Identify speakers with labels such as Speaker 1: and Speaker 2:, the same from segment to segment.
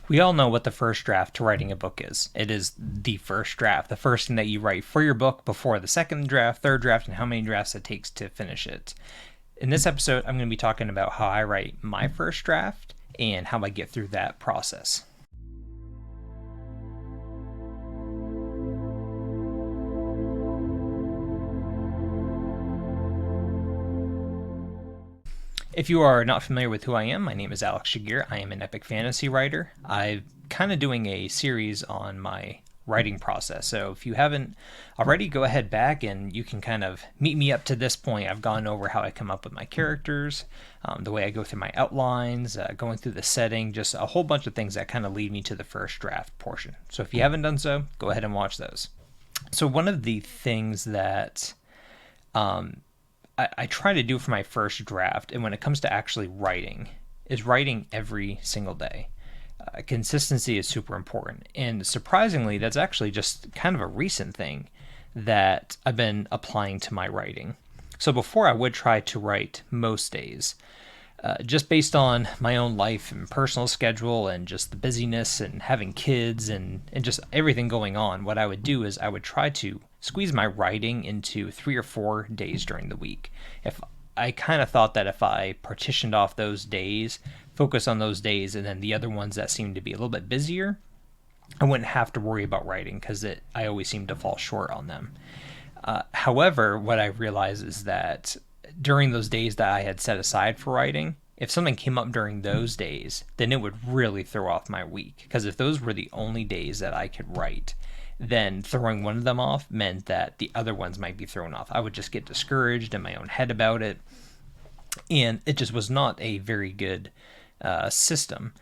Speaker 1: We all know what the first draft to writing a book is. It is the first draft, the first thing that you write for your book before the second draft, third draft, and how many drafts it takes to finish it. In this episode, I'm going to be talking about how I write my first draft and how I get through that process. If you are not familiar with who I am, my name is Alex Shagir. I am an epic fantasy writer. I'm kind of doing a series on my writing process. So if you haven't already, go ahead back and you can kind of meet me up to this point. I've gone over how I come up with my characters, the way I go through my outlines, going through the setting, just a whole bunch of things that kind of lead me to the first draft portion. So if you haven't done so, go ahead and watch those. So one of the things that I try to do for my first draft, and when it comes to actually writing, is writing every single day. Consistency is super important. And surprisingly, that's actually just kind of a recent thing that I've been applying to my writing. So before I would try to write most days, just based on my own life and personal schedule and just the busyness and having kids and just everything going on, what I would do is I would try to squeeze my writing into 3 or 4 days during the week. If I kind of thought that if I partitioned off those days, focus on those days, and then the other ones that seemed to be a little bit busier, I wouldn't have to worry about writing because I always seem to fall short on them. However, what I realized is that during those days that I had set aside for writing, if something came up during those days, then it would really throw off my week. Because if those were the only days that I could write, then throwing one of them off meant that the other ones might be thrown off. I would just get discouraged in my own head about it. And it just was not a very good system.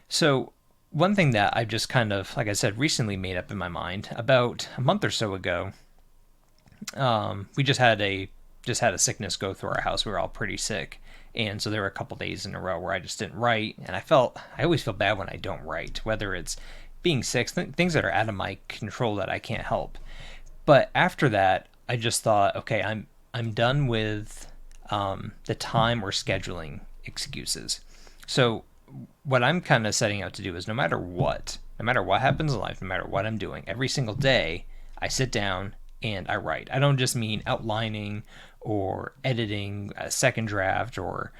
Speaker 1: So, one thing that I've just kind of, like I said, recently made up in my mind about a month or so ago, we just had a sickness go through our house. We were all pretty sick. And so there were a couple days in a row where I just didn't write. And I always feel bad when I don't write, whether it's being sick, things that are out of my control that I can't help. But after that, I just thought, okay, I'm done with the time or scheduling excuses. So what I'm kind of setting out to do is no matter what happens in life, no matter what I'm doing, every single day, I sit down and I write. I don't just mean outlining or editing a second draft or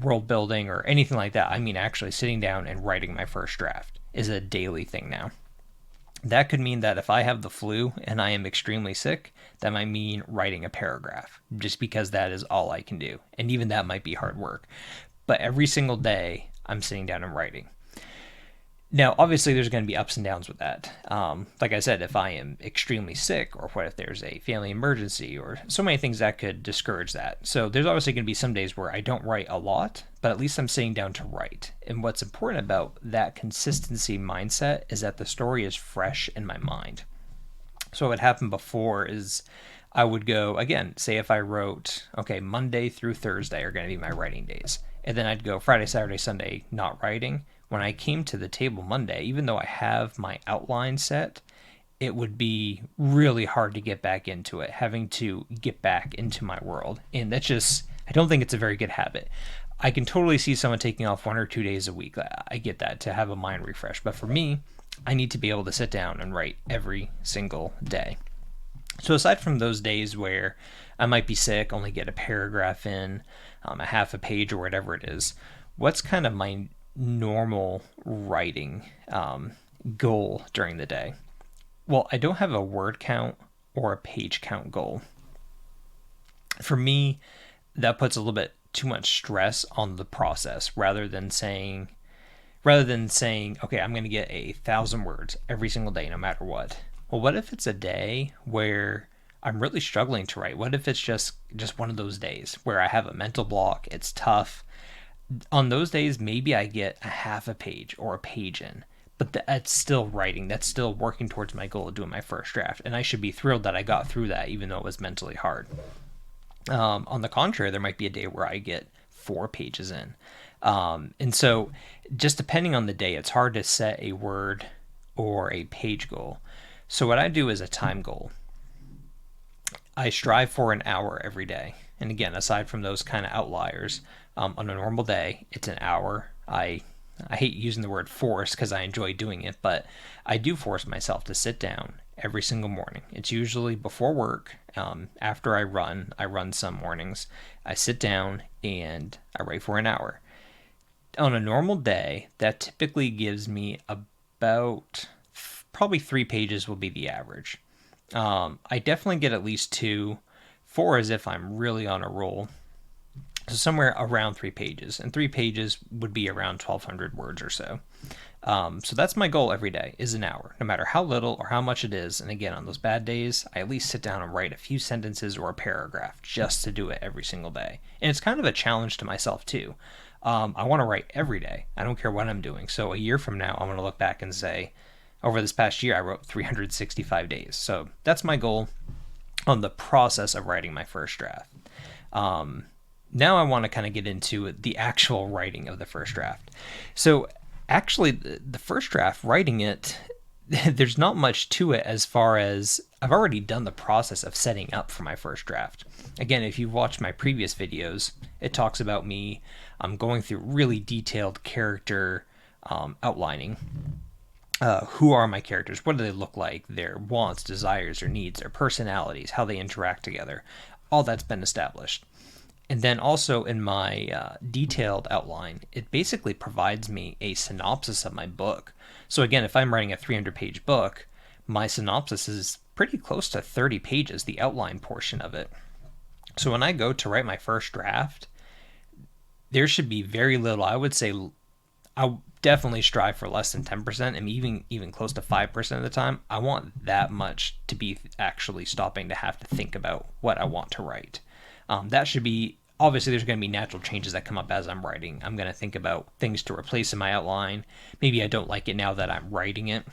Speaker 1: world building or anything like that. I mean actually sitting down and writing my first draft is a daily thing now. That could mean that if I have the flu and I am extremely sick, that might mean writing a paragraph just because that is all I can do. And even that might be hard work. But every single day, I'm sitting down and writing. Now, obviously, there's going to be ups and downs with that. Like I said, if I am extremely sick, or what if there's a family emergency, or so many things that could discourage that. So there's obviously going to be some days where I don't write a lot, but at least I'm sitting down to write. And what's important about that consistency mindset is that the story is fresh in my mind. So what happened before is I would go, again, say if I wrote, okay, Monday through Thursday are going to be my writing days. And then I'd go Friday, Saturday, Sunday, not writing. When I came to the table Monday, even though I have my outline set, it would be really hard to get back into it, having to get back into my world. And that's just, I don't think it's a very good habit. I can totally see someone taking off 1 or 2 days a week. I get that, to have a mind refresh. But for me, I need to be able to sit down and write every single day. So aside from those days where I might be sick, only get a paragraph in, a half a page or whatever it is, what's kind of my normal writing goal during the day? Well, I don't have a word count or a page count goal. For me, that puts a little bit too much stress on the process rather than saying, okay, I'm going to get 1,000 words every single day, no matter what. Well, what if it's a day where I'm really struggling to write? What if it's just one of those days where I have a mental block, it's tough? On those days, maybe I get a half a page or a page in, but that's still writing. That's still working towards my goal of doing my first draft. And I should be thrilled that I got through that, even though it was mentally hard. On the contrary, there might be a day where I get 4 pages in. And so just depending on the day, it's hard to set a word or a page goal. So what I do is a time goal. I strive for an hour every day. And again, aside from those kind of outliers, on a normal day, it's an hour. I I hate using the word force because I enjoy doing it, but I do force myself to sit down every single morning. It's usually before work. After I run some mornings. I sit down and I write for an hour. On a normal day, that typically gives me about probably 3 pages will be the average. I definitely get at least two, four as if I'm really on a roll. So somewhere around 3 pages, and 3 pages would be around 1,200 words or so. So that's my goal every day is an hour, no matter how little or how much it is. And again, on those bad days, I at least sit down and write a few sentences or a paragraph just to do it every single day. And it's kind of a challenge to myself too. I want to write every day. I don't care what I'm doing. So a year from now, I'm going to look back and say, over this past year, I wrote 365 days. So that's my goal on the process of writing my first draft. Now I want to kind of get into the actual writing of the first draft. So actually, the first draft, writing it, there's not much to it as far as I've already done the process of setting up for my first draft. Again, if you've watched my previous videos, it talks about me going through really detailed character outlining. Who are my characters? What do they look like? Their wants, desires, their needs, their personalities, how they interact together. All that's been established. And then also in my detailed outline, it basically provides me a synopsis of my book. So again, if I'm writing a 300-page book, my synopsis is pretty close to 30 pages, the outline portion of it. So when I go to write my first draft, there should be very little. I would say I definitely strive for less than 10%, and even close to 5% of the time. I want that much to be actually stopping to have to think about what I want to write. That should be, obviously there's going to be natural changes that come up as I'm writing. I'm going to think about things to replace in my outline. Maybe I don't like it now that I'm writing it.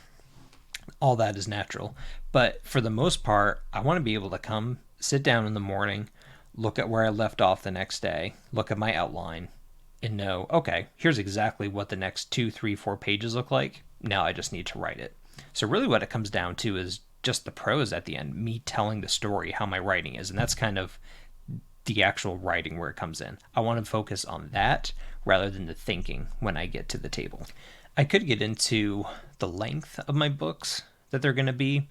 Speaker 1: All that is natural. But for the most part, I want to be able to come, sit down in the morning, look at where I left off the next day, look at my outline, and know, okay, here's exactly what the next 2, 3, 4 pages look like. Now I just need to write it. So really what it comes down to is just the prose at the end, me telling the story, how my writing is. And that's kind of the actual writing where it comes in. I want to focus on that rather than the thinking when I get to the table. I could get into the length of my books that they're going to be.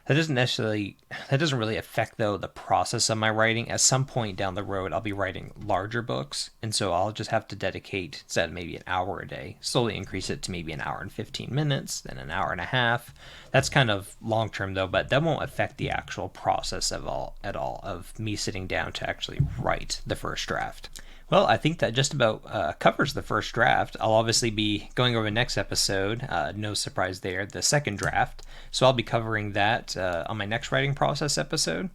Speaker 1: That doesn't really affect though the process of my writing. At some point down the road, I'll be writing larger books, and so I'll just have to dedicate, instead of maybe an hour a day, slowly increase it to maybe an hour and 15 minutes, then an hour and a half. That's kind of long term though, but that won't affect the actual process at all of me sitting down to actually write the first draft. Well, I think that just about covers the first draft. I'll obviously be going over the next episode, no surprise there, the second draft. So I'll be covering that on my next writing process episode.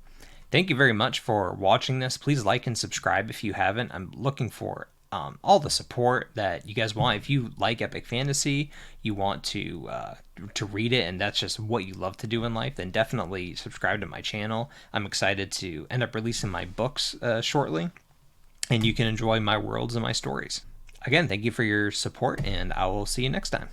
Speaker 1: Thank you very much for watching this. Please like and subscribe if you haven't. I'm looking for all the support that you guys want. If you like epic fantasy, you want to read it, and that's just what you love to do in life, then definitely subscribe to my channel. I'm excited to end up releasing my books shortly, and you can enjoy my worlds and my stories. Again, thank you for your support, and I will see you next time.